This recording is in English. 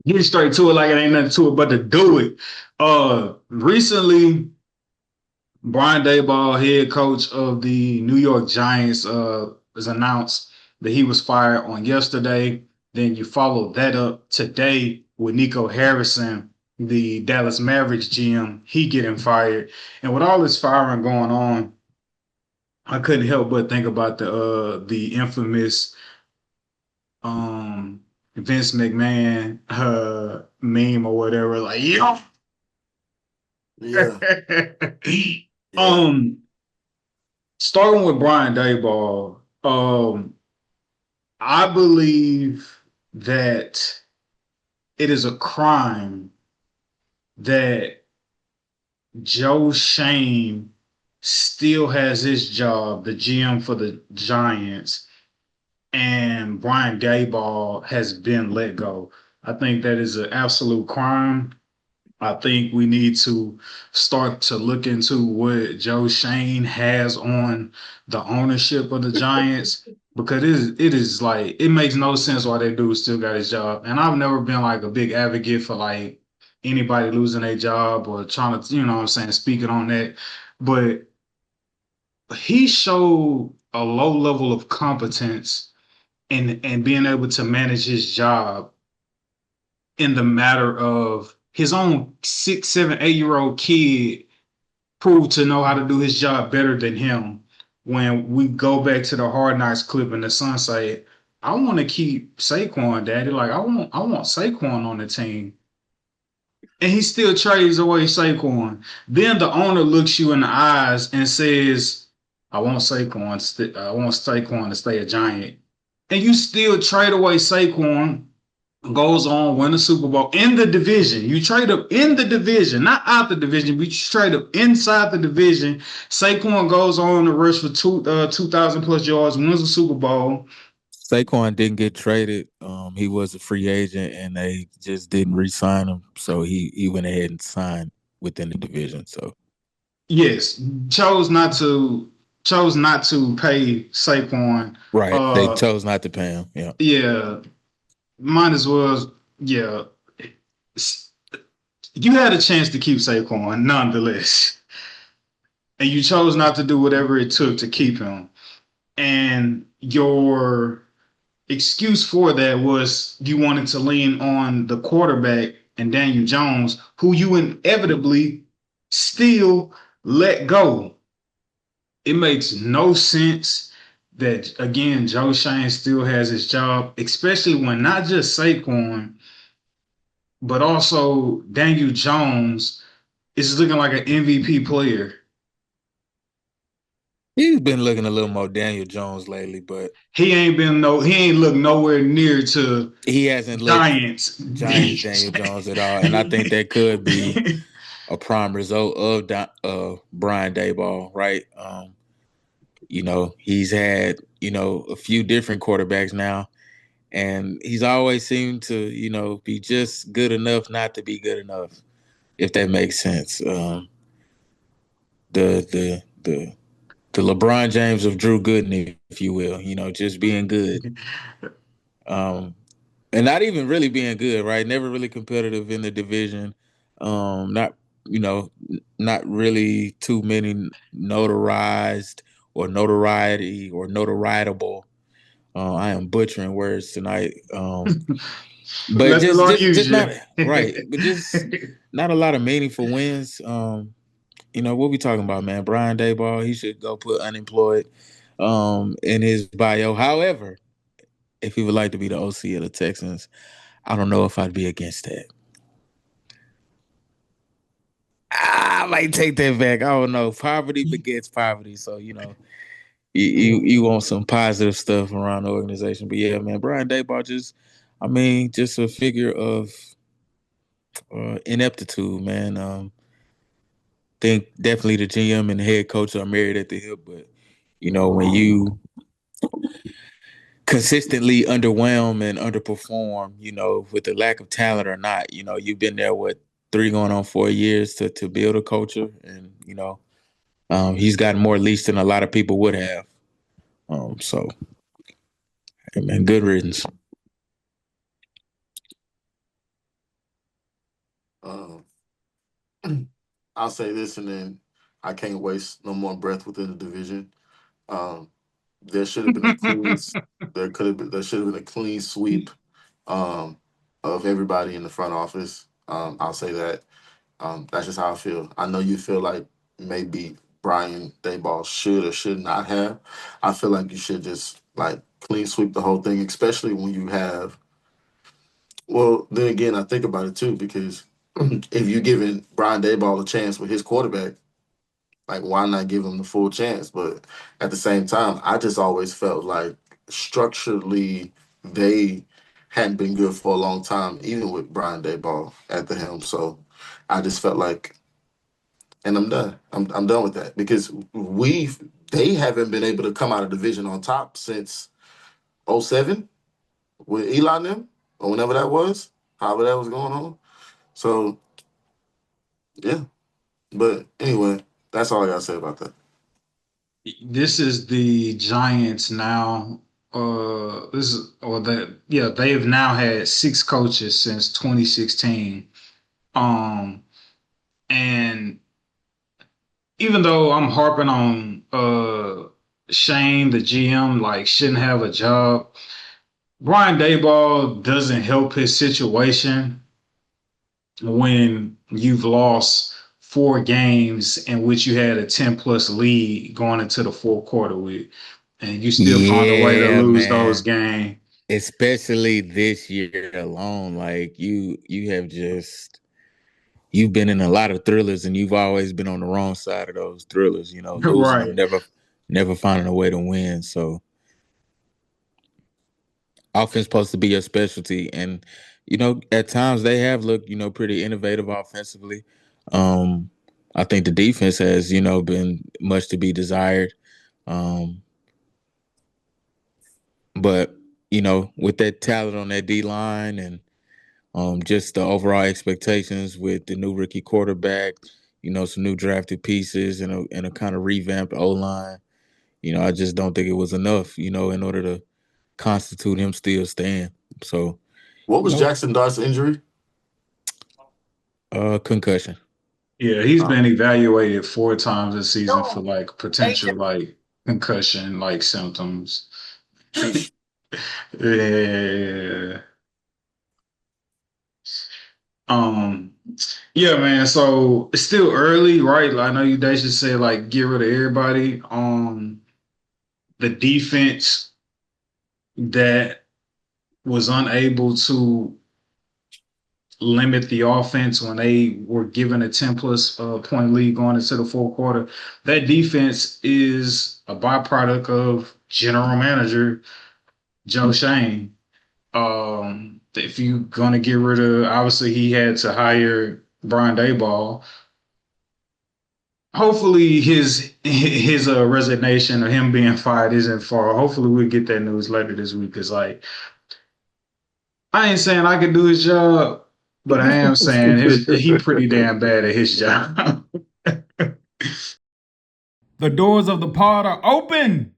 get straight to it like it ain't nothing to it but to do it. Recently, Brian Daboll, head coach of the New York Giants, was announced that he was fired on yesterday. Then you followed that up today with Nico Harrison, the Dallas Mavericks GM, he getting fired. And with all this firing going on, I couldn't help but think about the infamous um Vince McMahon meme or whatever, like yo. Yeah, yeah. um Starting with Brian Dayball, I believe that it is a crime that Joe Shane still has his job, the GM for the Giants, and Brian Dayball has been let go. I think that is an absolute crime. I think we need to start to look into what Joe Shane has on the ownership of the Giants because it is like it makes no sense why that dude still got his job. And I've never been like a big advocate for like anybody losing their job or trying to, what I'm saying, speaking on that. But he showed a low level of competence and being able to manage his job in the matter of his own 6, 7, 8 year old kid proved to know how to do his job better than him. When we go back to the Hard Knocks clip and the son say, "I want to keep Saquon, Daddy. Like I want Saquon on the team." And he still trades away Saquon. Then the owner looks you in the eyes and says, "I want Saquon. I want Saquon to stay a Giant." And you still trade away Saquon, goes on, win the Super Bowl in the division. You trade up in the division, not out the division, but you trade up inside the division. Saquon goes on to rush for 2,000 plus yards, wins the Super Bowl. Saquon didn't get traded. He was a free agent, and they just didn't re-sign him. So he went ahead and signed within the division. So Yes, chose not to chose not to pay Saquon. right, they Uh, chose not to pay him. Yeah, yeah, might as well. Yeah, you had a chance to keep Saquon, nonetheless, and you chose not to do whatever it took to keep him. And your excuse for that was you wanted to lean on the quarterback and Daniel Jones, who you inevitably still let go. It makes no sense that, again, Joe Shane still has his job, especially when not just Saquon, but also Daniel Jones is looking like an MVP player. he's been looking a little more Daniel Jones lately, but He ain't looked nowhere near to he hasn't looked Giants. Giants Daniel Jones at all. And I think that could be a prime result of Brian Dayball, right? He's had a few different quarterbacks now, and he's always seemed to be just good enough not to be good enough, if that makes sense. The LeBron James of Drew Gooden, if you will, just being good, and not even really being good, right? Never really competitive in the division. Not you know, not really too many notarized or notoriety or notarizable. I am butchering words tonight. But Let the Lord use just you. not right, but just not a lot of meaningful wins. What we talking about, man? Brian Dayball, he should go put unemployed in his bio. However, if he would like to be the OC of the Texans, I don't know if I'd be against that. I might take that back. I don't know. Poverty begets poverty, so you want some positive stuff around the organization. But yeah, man, Brian Dayball just a figure of ineptitude, man. Think definitely the GM and the head coach are married at the hip, but when you consistently underwhelm and underperform, with the lack of talent or not, you've been there, what, 3 going on 4 years to build a culture, and he's gotten more leash than a lot of people would have. So, hey, man, good riddance. I'll say this, and then I can't waste no more breath within the division. Um, there should have been a clean. There should have been a clean sweep um, of everybody in the front office. I'll say that. That's just how I feel. I know you feel like maybe Brian Daboll should or should not have. I feel like you should just like clean sweep the whole thing, especially when you have. Well, then again, I think about it too because if you're giving Brian Daboll a chance with his quarterback, like why not give him the full chance? But at the same time, I just always felt like structurally they hadn't been good for a long time, even with Brian Daboll at the helm. So I just felt like, and I'm done. I'm done with that because they haven't been able to come out of division on top since '07 with Eli and them or whenever that was, however that was going on. So yeah, but anyway, that's all I gotta say about that. This is the Giants now. This is or that yeah, they've now had six coaches since 2016. Um, and even though I'm harping on Shane, the GM, like shouldn't have a job, Brian Daboll doesn't help his situation when you've lost four games in which you had a 10 plus lead going into the fourth quarter with, and you still found a way to Yeah, lose those man. games. Especially this year alone, like you have just you've been in a lot of thrillers, and you've always been on the wrong side of those thrillers. You know, losing or Right. never finding a way to win. So offense supposed to be your specialty, and at times they have looked pretty innovative offensively. Um, I think the defense has been much to be desired. Um, but with that talent on that D line and just the overall expectations with the new rookie quarterback, some new drafted pieces and a kind of revamped O line. I just don't think it was enough, in order to constitute him still staying. So, What you was know, Jackson Dart's injury? concussion. Yeah, he's Oh, been evaluated four times this season for like potential like concussion like symptoms. sheesh. Yeah. Um, yeah, man. So it's still early, right? I know they should say like get rid of everybody. The defense that was unable to limit the offense when they were given a 10 plus point lead going into the fourth quarter. That defense is a byproduct of general manager Joe Shane. If you're gonna get rid of, obviously he had to hire Brian Daboll. Hopefully his resignation or him being fired isn't far. Hopefully we'll get that news later this week. Cause like I ain't saying I could do his job, but I am saying he pretty damn bad at his job. The doors of the pod are open.